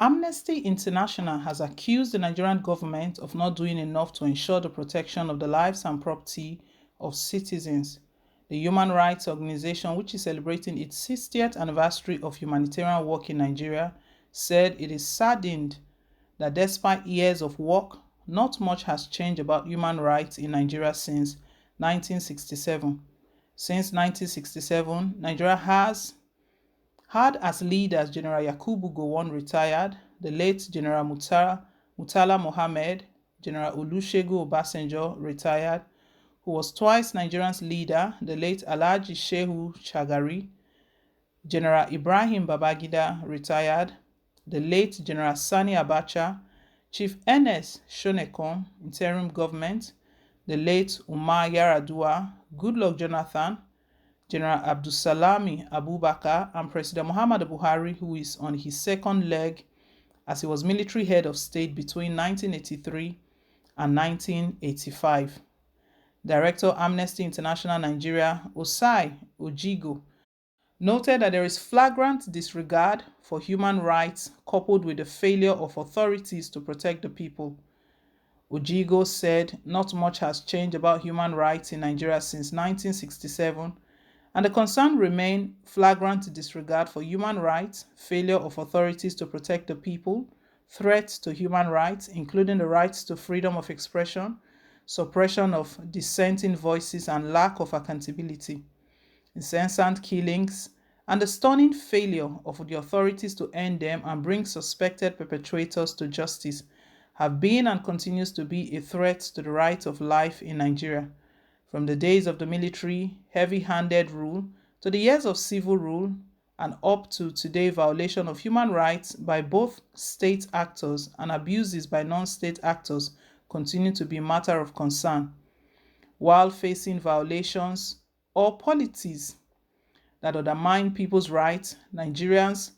Amnesty International has accused the Nigerian government of not doing enough to ensure the protection of the lives and property of citizens. The human rights organization, which is celebrating its 60th anniversary of humanitarian work in Nigeria, said it is saddened that despite years of work, not much has changed about human rights in Nigeria since 1967. Since 1967, Nigeria has had as leaders General Yakubu Gowon retired, the late General Murtala Mohammed, General Olusegun Obasanjo retired, who was twice Nigeria's leader, the late Alhaji Shehu Shagari, General Ibrahim Babangida retired, the late General Sani Abacha, Chief Ernest Shonekan, interim government, the late Umar Yar'Adua, Goodluck Jonathan, General Abdulsalami Abubakar, and President Muhammadu Buhari, who is on his second leg as he was military head of state between 1983 and 1985. Director Amnesty International Nigeria, Osai Ojigo, noted that there is flagrant disregard for human rights coupled with the failure of authorities to protect the people. Ojigo said not much has changed about human rights in Nigeria since 1967, and the concern remain flagrant disregard for human rights, failure of authorities to protect the people, threats to human rights, including the rights to freedom of expression, suppression of dissenting voices, and lack of accountability, incessant killings, and the stunning failure of the authorities to end them and bring suspected perpetrators to justice have been and continues to be a threat to the right of life in Nigeria. From the days of the military, heavy-handed rule, to the years of civil rule, and up to today violation of human rights by both state actors and abuses by non-state actors continue to be a matter of concern. While facing violations or policies that undermine people's rights, Nigerians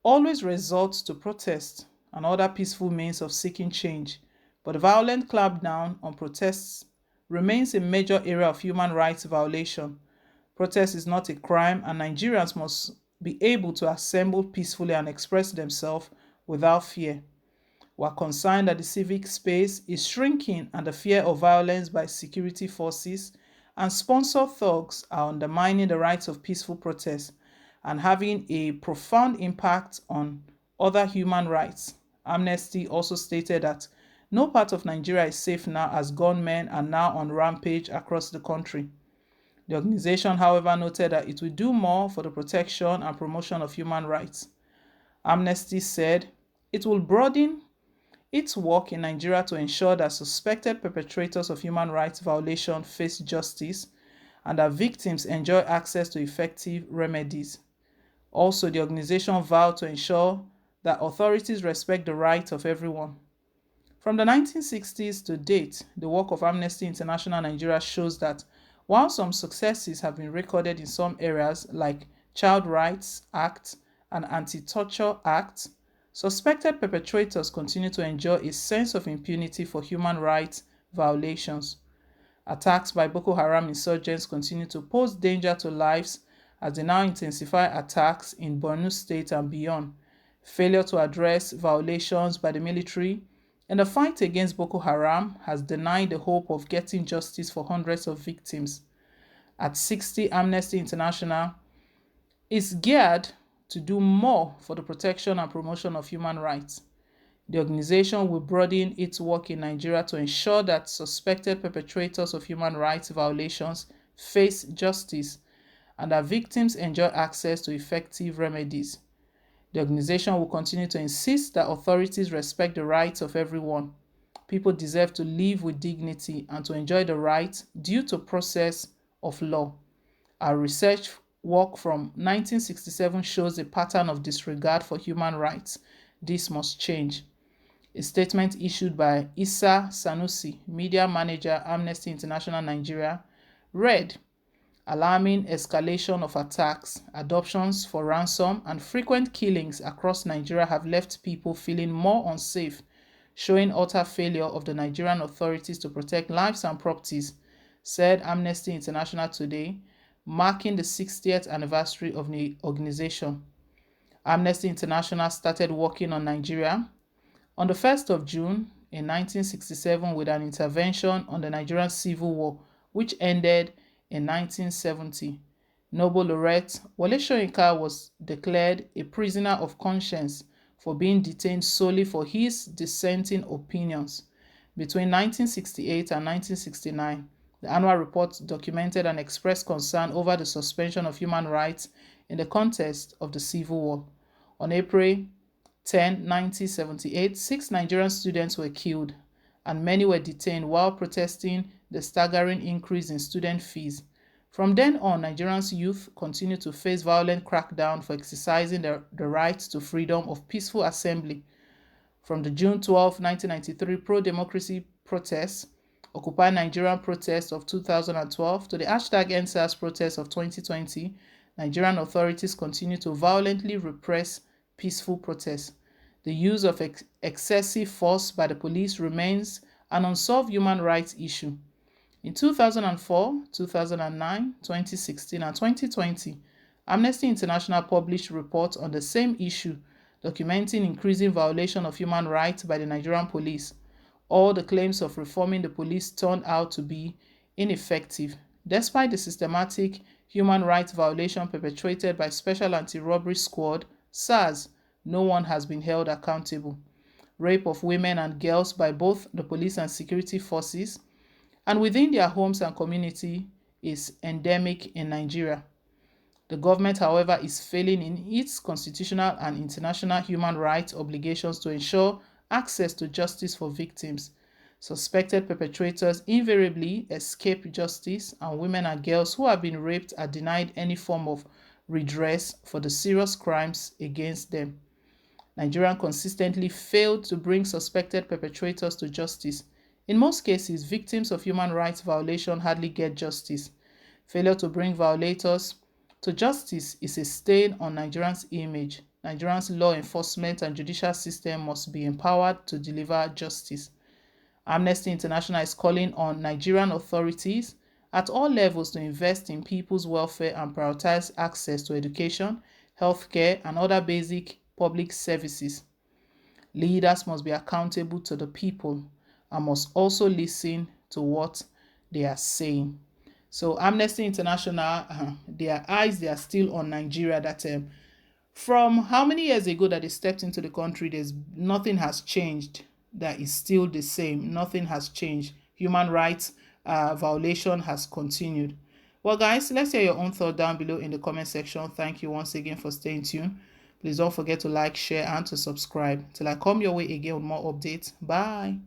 always resort to protest and other peaceful means of seeking change. But the violent clampdown on protests remains a major area of human rights violation. Protest is not a crime, and Nigerians must be able to assemble peacefully and express themselves without fear. We are concerned that the civic space is shrinking and the fear of violence by security forces and sponsor thugs are undermining the rights of peaceful protest and having a profound impact on other human rights. Amnesty also stated that no part of Nigeria is safe now as gunmen are now on rampage across the country. The organization, however, noted that it will do more for the protection and promotion of human rights. Amnesty said it will broaden its work in Nigeria to ensure that suspected perpetrators of human rights violations face justice and that victims enjoy access to effective remedies. Also, the organization vowed to ensure that authorities respect the rights of everyone. From the 1960s to date, the work of Amnesty International Nigeria shows that while some successes have been recorded in some areas like Child Rights Act and Anti-Torture Act, suspected perpetrators continue to enjoy a sense of impunity for human rights violations. Attacks by Boko Haram insurgents continue to pose danger to lives as they now intensify attacks in Borno State and beyond. Failure to address violations by the military in the fight against Boko Haram has denied the hope of getting justice for hundreds of victims. At 60, Amnesty International is geared to do more for the protection and promotion of human rights. The organization will broaden its work in Nigeria to ensure that suspected perpetrators of human rights violations face justice and that victims enjoy access to effective remedies. The organization will continue to insist that authorities respect the rights of everyone. People deserve to live with dignity and to enjoy the rights due to process of law. Our research work from 1967 shows a pattern of disregard for human rights. This must change. A statement issued by Issa Sanusi, media manager, Amnesty International Nigeria, read, "Alarming escalation of attacks, adoptions for ransom, and frequent killings across Nigeria have left people feeling more unsafe, showing utter failure of the Nigerian authorities to protect lives and properties," said Amnesty International today, marking the 60th anniversary of the organization. Amnesty International started working on Nigeria on the 1st of June in 1967 with an intervention on the Nigerian Civil War, which ended in 1970. Nobel laureate Wole Soyinka was declared a prisoner of conscience for being detained solely for his dissenting opinions. Between 1968 and 1969, the annual report documented and expressed concern over the suspension of human rights in the context of the Civil War. On April 10, 1978, 6 Nigerian students were killed and many were detained while protesting the staggering increase in student fees. From then on, Nigerians' youth continued to face violent crackdown for exercising the right to freedom of peaceful assembly. From the June 12, 1993 pro-democracy protests, Occupy Nigerian protests of 2012 to the #EndSARS protests of 2020, Nigerian authorities continue to violently repress peaceful protests. The use of excessive force by the police remains an unsolved human rights issue. In 2004, 2009, 2016, and 2020, Amnesty International published reports on the same issue, documenting increasing violation of human rights by the Nigerian police. All the claims of reforming the police turned out to be ineffective. Despite the systematic human rights violation perpetrated by Special Anti-Robbery Squad, SARS, no one has been held accountable. Rape of women and girls by both the police and security forces and within their homes and community is endemic in Nigeria. The government, however, is failing in its constitutional and international human rights obligations to ensure access to justice for victims. Suspected perpetrators invariably escape justice, and women and girls who have been raped are denied any form of redress for the serious crimes against them. Nigeria consistently failed to bring suspected perpetrators to justice. In most cases, victims of human rights violation hardly get justice. Failure to bring violators to justice is a stain on Nigerians' image. Nigerians' law enforcement and judicial system must be empowered to deliver justice. Amnesty International is calling on Nigerian authorities at all levels to invest in people's welfare and prioritize access to education, healthcare, and other basic public services. Leaders must be accountable to the people and must also listen to what they are saying. So Amnesty International, their eyes, they are still on Nigeria. That from how many years ago that they stepped into the country, nothing has changed. That is still the same. Nothing has changed. Human rights violation has continued. Well, guys, let's hear your own thought down below in the comment section. Thank you once again for staying tuned. Please don't forget to like, share, and to subscribe. Till I come your way again with more updates. Bye.